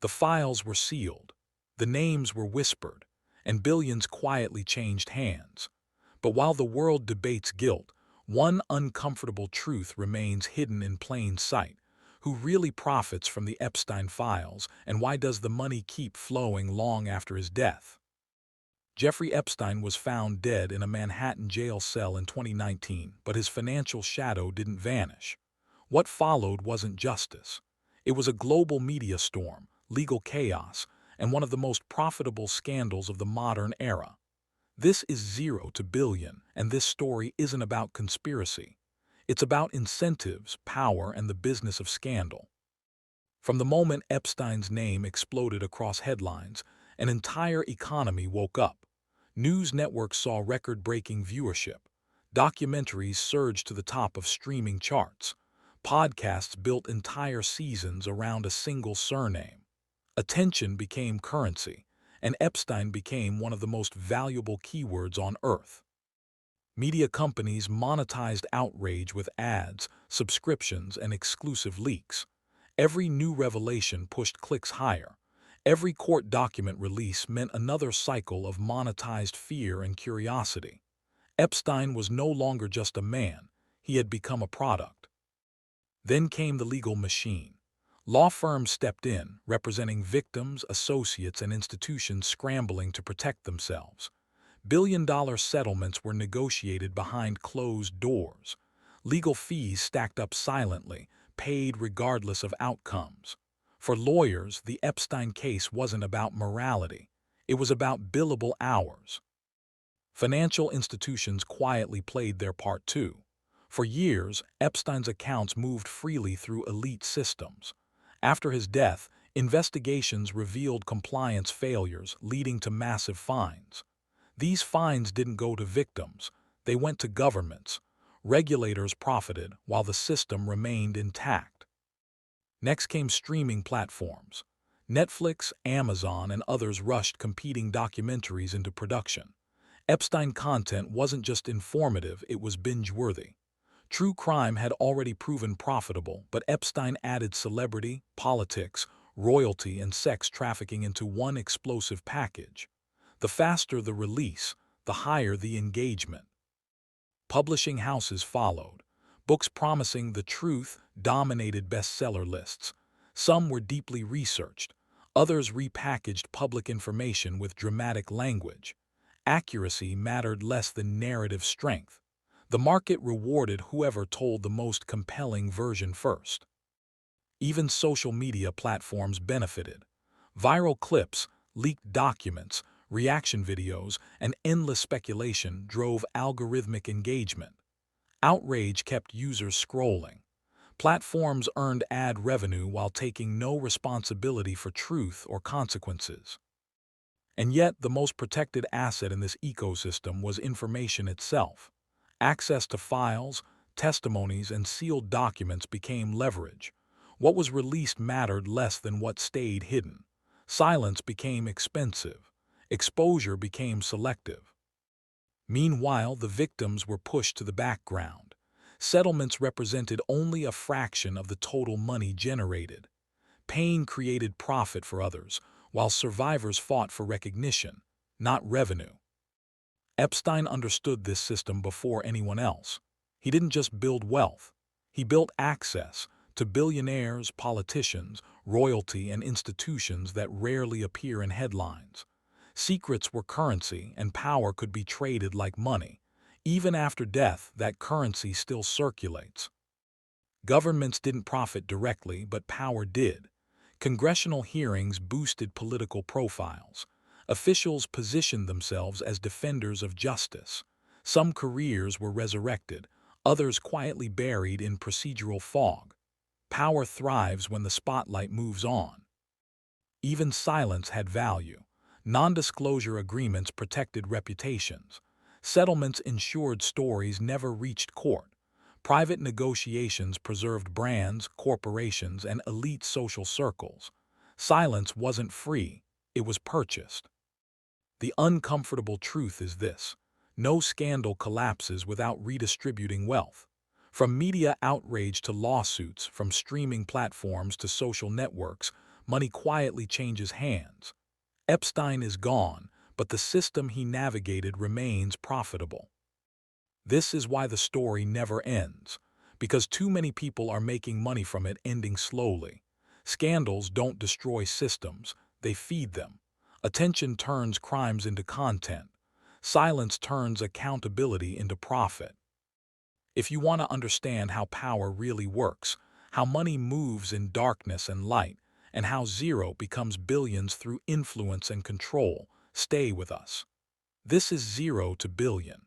The files were sealed, the names were whispered, and billions quietly changed hands. But while the world debates guilt, one uncomfortable truth remains hidden in plain sight. Who really profits from the Epstein files, and why does the money keep flowing long after his death? Jeffrey Epstein was found dead in a Manhattan jail cell in 2019, but his financial shadow didn't vanish. What followed wasn't justice. It was a global media storm, legal chaos, and one of the most profitable scandals of the modern era. This is Zero to Billion, and this story isn't about conspiracy. It's about incentives, power, and the business of scandal. From the moment Epstein's name exploded across headlines, an entire economy woke up. News networks saw record-breaking viewership. Documentaries surged to the top of streaming charts. Podcasts built entire seasons around a single surname. Attention became currency, and Epstein became one of the most valuable keywords on Earth. Media companies monetized Outrage with ads, subscriptions, and exclusive leaks. Every new revelation pushed clicks higher. Every court document release meant another cycle of monetized fear and curiosity. Epstein was no longer just a man, he had become a product. Then came the legal machine. Law firms stepped in, representing victims, associates, and institutions scrambling to protect themselves. Billion-dollar settlements were negotiated behind closed doors. Legal fees stacked up silently, paid regardless of outcomes. For lawyers, the Epstein case wasn't about morality. It was about billable hours. Financial institutions quietly played their part too. For years, Epstein's accounts moved freely through elite systems. After his death, investigations revealed compliance failures, leading to massive fines. These fines didn't go to victims, they went to governments. Regulators profited while the system remained intact. Next came streaming platforms. Netflix, Amazon, and others rushed competing documentaries into production. Epstein content wasn't just informative, it was binge-worthy. True crime had already proven profitable, but Epstein added celebrity, politics, royalty, and sex trafficking into one explosive package. The faster the release, the higher the engagement. Publishing houses followed. Books promising the truth dominated bestseller lists. Some were deeply researched. Others repackaged public information with dramatic language. Accuracy mattered less than narrative strength. The market rewarded whoever told the most compelling version first. Even social media platforms benefited. Viral clips, leaked documents, reaction videos, and endless speculation drove algorithmic engagement. Outrage kept users scrolling. Platforms earned ad revenue while taking no responsibility for truth or consequences. And yet, the most protected asset in this ecosystem was information itself. Access to files, testimonies, and sealed documents became leverage. What was released mattered less than what stayed hidden. Silence became expensive. Exposure became selective. Meanwhile, the victims were pushed to the background. Settlements represented only a fraction of the total money generated. Pain created profit for others, while survivors fought for recognition, not revenue. Epstein understood this system before anyone else. He didn't just build wealth. He built access to billionaires, politicians, royalty, and institutions that rarely appear in headlines. Secrets were currency, and power could be traded like money. Even after death, that currency still circulates. Governments didn't profit directly, but power did. Congressional hearings boosted political profiles. Officials positioned themselves as defenders of justice. Some careers were resurrected, others quietly buried in procedural fog. Power thrives when the spotlight moves on. Even silence had value. Non-disclosure agreements protected reputations. Settlements ensured stories never reached court. Private negotiations preserved brands, corporations, and elite social circles. Silence wasn't free, it was purchased. The uncomfortable truth is this: no scandal collapses without redistributing wealth. From media outrage to lawsuits, from streaming platforms to social networks, money quietly changes hands. Epstein is gone, but the system he navigated remains profitable. This is why the story never ends, because too many people are making money from it, ending slowly. Scandals don't destroy systems, they feed them. Attention turns crimes into content. Silence turns accountability into profit. If you want to understand how power really works, how money moves in darkness and light, and how zero becomes billions through influence and control, stay with us. This is Zero to Billion,